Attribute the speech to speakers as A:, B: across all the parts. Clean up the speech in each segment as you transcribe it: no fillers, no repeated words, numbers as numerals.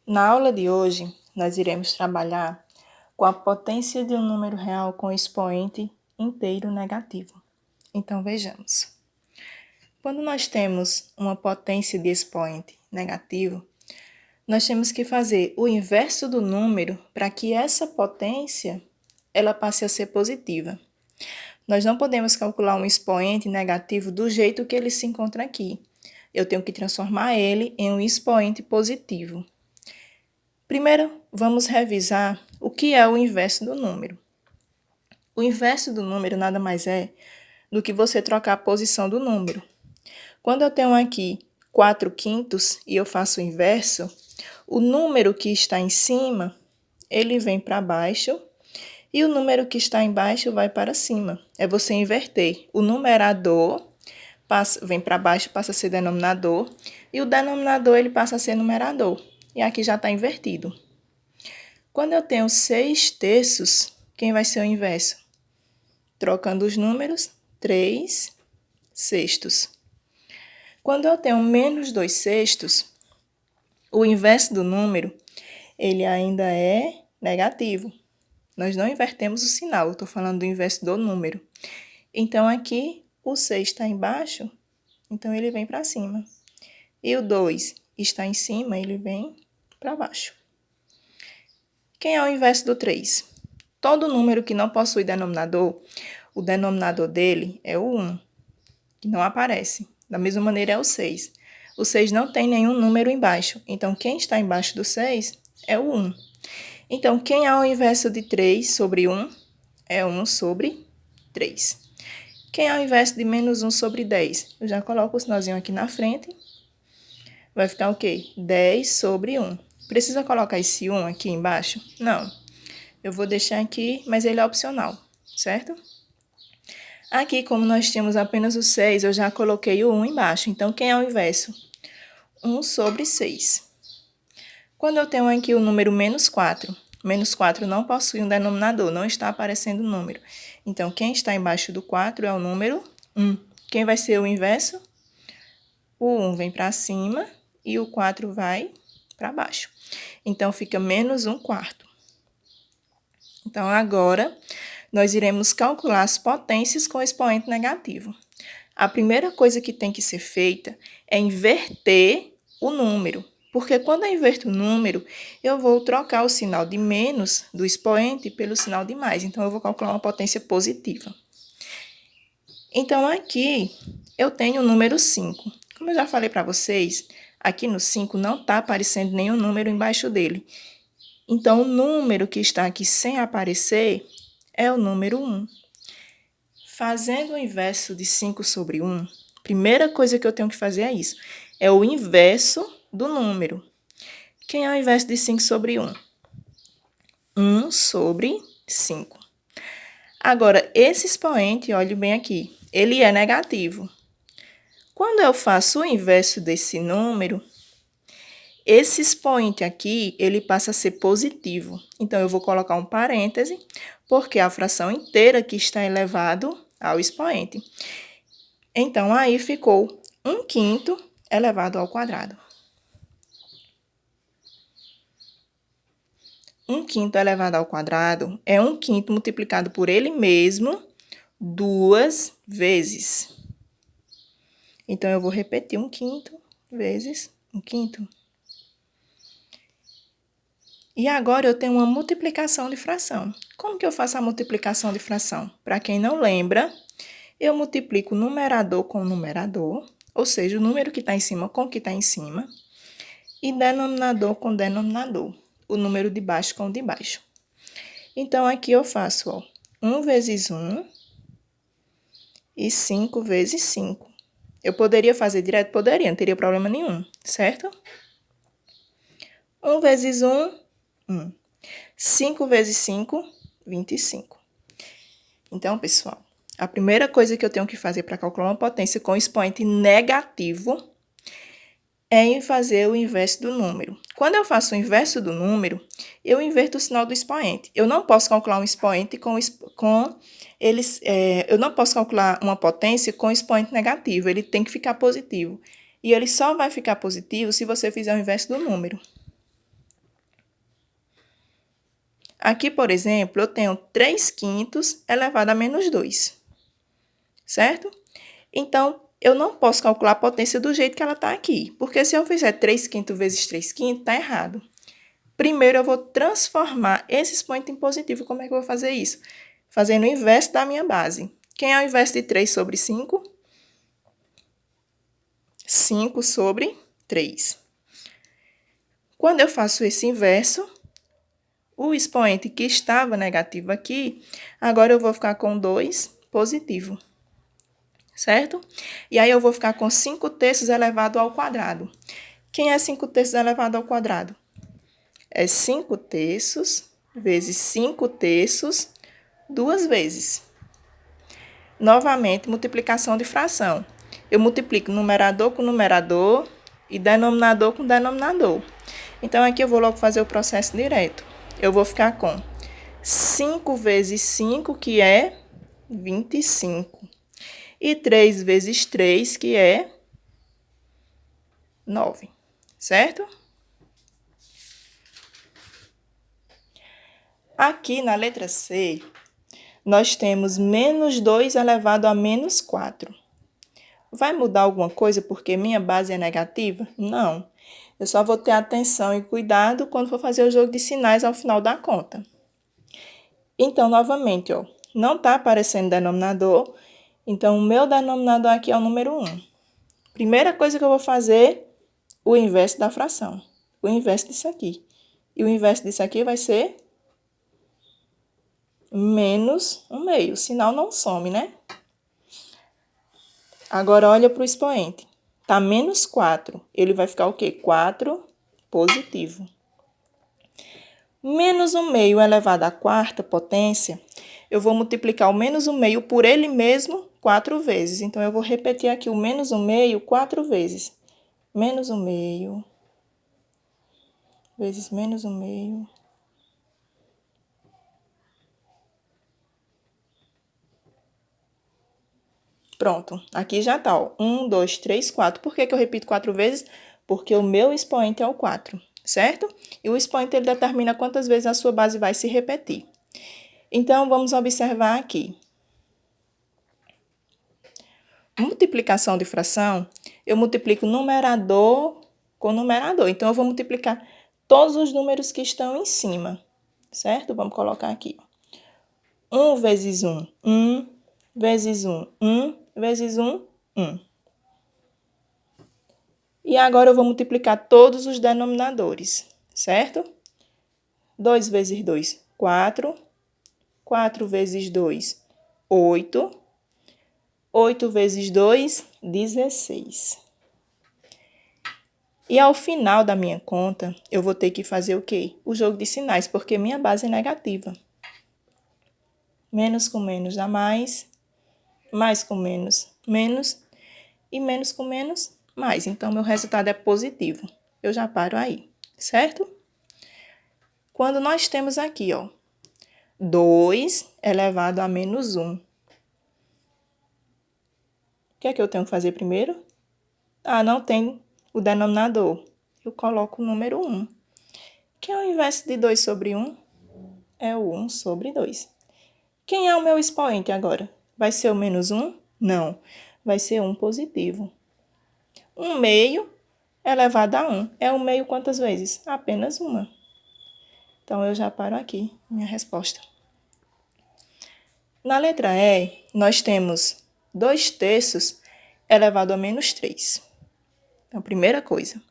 A: Na aula de hoje, nós iremos trabalhar com a potência de um número real com expoente inteiro negativo. Então, vejamos. Quando nós temos uma potência de expoente negativo, nós temos que fazer o inverso do número para que essa potência ela passe a ser positiva. Nós não podemos calcular um expoente negativo do jeito que ele se encontra aqui. Eu tenho que transformar ele em um expoente positivo. Primeiro, vamos revisar o que é o inverso do número. O inverso do número nada mais é do que você trocar a posição do número. Quando eu tenho aqui 4/5 e eu faço o inverso, o número que está em cima, ele vem para baixo e o número que está embaixo vai para cima. É você inverter. O numerador vem para baixo, passa a ser denominador, e o denominador ele passa a ser numerador. E aqui já está invertido. Quando eu tenho 6/3, quem vai ser o inverso? Trocando os números, 3/6. Quando eu tenho menos 2/6, o inverso do número, ele ainda é negativo. Nós não invertemos o sinal, eu estou falando do inverso do número. Então, aqui, o 6 está embaixo, então ele vem para cima. E o 2 está em cima, ele vem para baixo. Quem é o inverso do 3? Todo número que não possui denominador, o denominador dele é o 1, que não aparece. Da mesma maneira é o 6. O 6 não tem nenhum número embaixo, então quem está embaixo do 6 é o 1. Então, quem é o inverso de 3 sobre 1? É 1 sobre 3. Quem é o inverso de menos 1 sobre 10? Eu já coloco o sinalzinho aqui na frente. Vai ficar o quê? 10 sobre 1. Precisa colocar esse 1 aqui embaixo? Não. Eu vou deixar aqui, mas ele é opcional, certo? Aqui, como nós tínhamos apenas o 6, eu já coloquei o 1 embaixo. Então, quem é o inverso? 1 sobre 6. Quando eu tenho aqui o número menos 4 não possui um denominador, não está aparecendo o número. Então, quem está embaixo do 4 é o número 1. Quem vai ser o inverso? O 1 vem para cima e o 4 vai para baixo. Então, fica menos 1/4. Então, agora, nós iremos calcular as potências com expoente negativo. A primeira coisa que tem que ser feita é inverter o número. Porque quando eu inverto o número, eu vou trocar o sinal de menos do expoente pelo sinal de mais. Então, eu vou calcular uma potência positiva. Então, aqui eu tenho o número 5. Como eu já falei para vocês, aqui no 5 não está aparecendo nenhum número embaixo dele. Então, o número que está aqui sem aparecer é o número 1. Fazendo o inverso de 5 sobre 1, a primeira coisa que eu tenho que fazer é isso. É o inverso do número. Quem é o inverso de 5 sobre 1? 1 sobre 5. Agora, esse expoente, olhe bem aqui, ele é negativo. Quando eu faço o inverso desse número, esse expoente aqui, ele passa a ser positivo. Então, eu vou colocar um parêntese, porque é a fração inteira que está elevado ao expoente. Então, aí ficou 1/5 elevado ao quadrado. 1/5 elevado ao quadrado é 1/5 multiplicado por ele mesmo 2 vezes. Então, eu vou repetir 1/5 vezes 1/5. E agora eu tenho uma multiplicação de fração. Como que eu faço a multiplicação de fração? Para quem não lembra, eu multiplico o numerador com o numerador, ou seja, o número que está em cima com o que está em cima, e denominador com denominador, o número de baixo com o de baixo. Então, aqui eu faço, ó, 1 vezes 1 e 5 vezes 5. Eu poderia fazer direto? Poderia, não teria problema nenhum, certo? 1 vezes 1, 1. 5 vezes 5, 25. Então, pessoal, a primeira coisa que eu tenho que fazer para calcular uma potência com expoente negativo é fazer o inverso do número. Quando eu faço o inverso do número, eu inverto o sinal do expoente. Eu não posso calcular um expoente eu não posso calcular uma potência com expoente negativo, ele tem que ficar positivo. E ele só vai ficar positivo se você fizer o inverso do número. Aqui, por exemplo, eu tenho 3/5 elevado a menos 2, certo? Então, eu não posso calcular a potência do jeito que ela está aqui, porque se eu fizer 3/5 vezes 3/5, está errado. Primeiro, eu vou transformar esse expoente em positivo. Como é que eu vou fazer isso? Fazendo o inverso da minha base. Quem é o inverso de 3 sobre 5? 5 sobre 3. Quando eu faço esse inverso, o expoente que estava negativo aqui, agora eu vou ficar com 2 positivo, certo? E aí eu vou ficar com 5/3 elevado ao quadrado. Quem é 5/3 elevado ao quadrado? É 5/3 vezes 5/3 duas vezes. Novamente, multiplicação de fração. Eu multiplico numerador com numerador e denominador com denominador. Então, aqui eu vou logo fazer o processo direto. Eu vou ficar com 5 vezes 5, que é 25. E 3 vezes 3, que é 9. Certo? Aqui na letra C, nós temos menos 2 elevado a menos 4. Vai mudar alguma coisa porque minha base é negativa? Não. Eu só vou ter atenção e cuidado quando for fazer o jogo de sinais ao final da conta. Então, novamente, ó, não está aparecendo denominador, então o meu denominador aqui é o número 1. Primeira coisa que eu vou fazer, o inverso da fração. O inverso disso aqui. E o inverso disso aqui vai ser menos 1/2. O sinal não some, né? Agora, olha para o expoente. Tá menos 4. Ele vai ficar o quê? 4 positivo. Menos 1/2 elevado à quarta potência, eu vou multiplicar o menos 1/2 por ele mesmo 4 vezes. Então, eu vou repetir aqui o menos 1/2 4 vezes. Menos 1/2 vezes menos 1/2. Pronto, aqui já tá, ó. 1, 2, 3, 4. Por que eu repito 4 vezes? Porque o meu expoente é o 4, certo? E o expoente, ele determina quantas vezes a sua base vai se repetir. Então, vamos observar aqui. Multiplicação de fração, eu multiplico numerador com numerador. Então, eu vou multiplicar todos os números que estão em cima, certo? Vamos colocar aqui. 1 vezes 1, 1. Vezes 1, 1. Vezes 1, 1. E agora eu vou multiplicar todos os denominadores, certo? 2 vezes 2, 4. 4 vezes 2, 8. 8 vezes 2, 16. E ao final da minha conta, eu vou ter que fazer o quê? O jogo de sinais, porque minha base é negativa. Menos com menos dá mais com menos, menos, e menos com menos, mais. Então, meu resultado é positivo. Eu já paro aí, certo? Quando nós temos aqui, ó, 2 elevado a menos 1. O que é que eu tenho que fazer primeiro? Ah, não tem o denominador. Eu coloco o número 1. Quem é o inverso de 2 sobre 1? É o 1 sobre 2. Quem é o meu expoente agora? Vai ser o menos 1? Não, vai ser 1 positivo. 1/2 elevado a 1. É 1/2 quantas vezes? Apenas uma. Então, eu já paro aqui, minha resposta. Na letra E, nós temos 2/3 elevado a menos 3. Então, primeira coisa,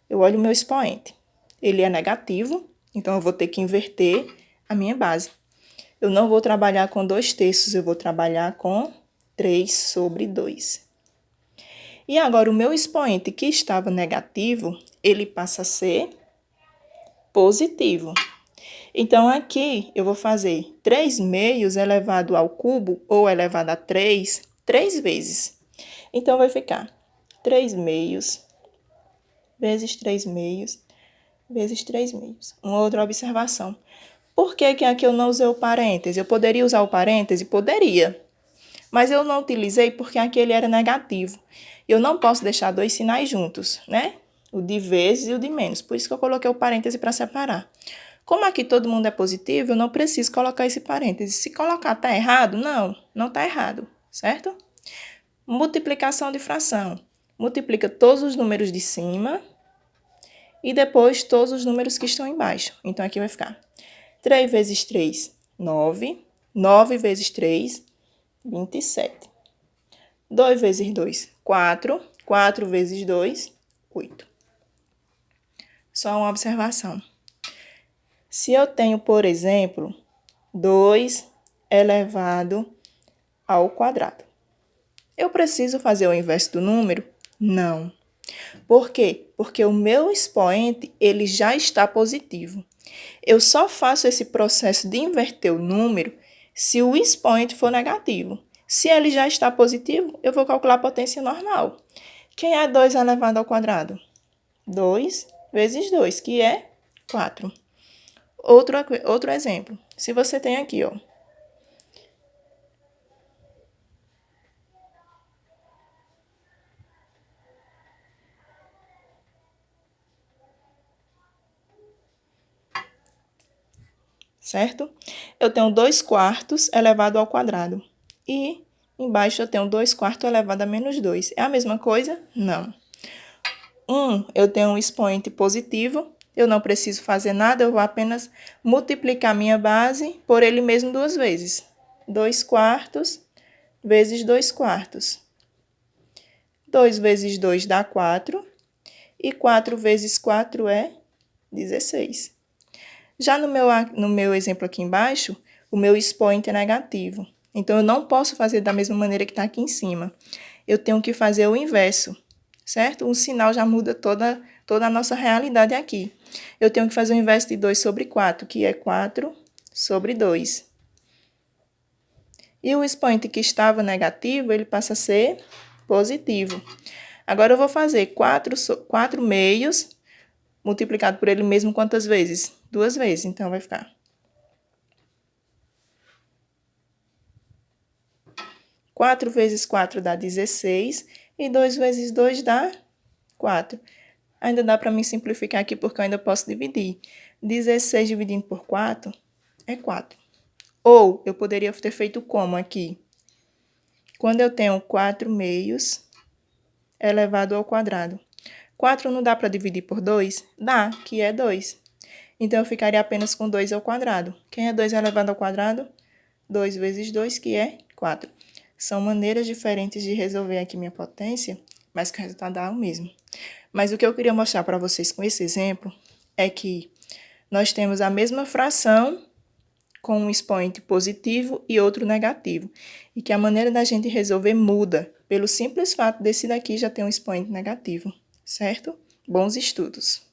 A: eu olho o meu expoente. Ele é negativo, então eu vou ter que inverter a minha base. Eu não vou trabalhar com 2/3, eu vou trabalhar com 3 sobre 2. E agora, o meu expoente que estava negativo, ele passa a ser positivo. Então, aqui eu vou fazer 3/2 elevado ao cubo ou elevado a 3 vezes. Então, vai ficar 3/2 vezes 3/2 vezes 3/2. Uma outra observação. Por que aqui eu não usei o parêntese? Eu poderia usar o parêntese? Poderia. Mas eu não utilizei porque aqui ele era negativo. Eu não posso deixar dois sinais juntos, né? O de vezes e o de menos. Por isso que eu coloquei o parêntese para separar. Como aqui todo mundo é positivo, eu não preciso colocar esse parêntese. Se colocar tá errado, não tá errado, certo? Multiplicação de fração. Multiplica todos os números de cima e depois todos os números que estão embaixo. Então, aqui vai ficar 3 vezes 3, 9. 9 vezes 3, 27. 2 vezes 2, 4. 4 vezes 2, 8. Só uma observação. Se eu tenho, por exemplo, 2 elevado ao quadrado, eu preciso fazer o inverso do número? Não. Por quê? Porque o meu expoente ele já está positivo. Eu só faço esse processo de inverter o número se o expoente for negativo. Se ele já está positivo, eu vou calcular a potência normal. Quem é 2 elevado ao quadrado? 2 vezes 2, que é 4. Outro exemplo. Se você tem aqui, ó. Certo? Eu tenho 2 quartos elevado ao quadrado. E embaixo eu tenho 2 quartos elevado a menos 2. É a mesma coisa? Não. Eu tenho um expoente positivo. Eu não preciso fazer nada, eu vou apenas multiplicar minha base por ele mesmo 2 vezes. 2 quartos vezes 2 quartos. 2 vezes 2 dá 4. E 4 vezes 4 é 16. Já no meu exemplo aqui embaixo, o meu expoente é negativo. Então, eu não posso fazer da mesma maneira que está aqui em cima. Eu tenho que fazer o inverso, certo? O sinal já muda toda a nossa realidade aqui. Eu tenho que fazer o inverso de 2 sobre 4, que é 4 sobre 2. E o expoente que estava negativo, ele passa a ser positivo. Agora, eu vou fazer 4 meios multiplicado por ele mesmo quantas vezes? 2 vezes, então vai ficar 4 vezes 4 dá 16 e 2 vezes 2 dá 4. Ainda dá para mim simplificar aqui porque eu ainda posso dividir. 16 dividindo por 4 é 4. Ou eu poderia ter feito como aqui? Quando eu tenho 4 meios elevado ao quadrado. 4 não dá para dividir por 2? Dá, que é 2. Então, eu ficaria apenas com 2 ao quadrado. Quem é 2 elevado ao quadrado? 2 vezes 2, que é 4. São maneiras diferentes de resolver aqui minha potência, mas que o resultado dá o mesmo. Mas o que eu queria mostrar para vocês com esse exemplo é que nós temos a mesma fração com um expoente positivo e outro negativo. E que a maneira da gente resolver muda pelo simples fato desse daqui já ter um expoente negativo, certo? Bons estudos!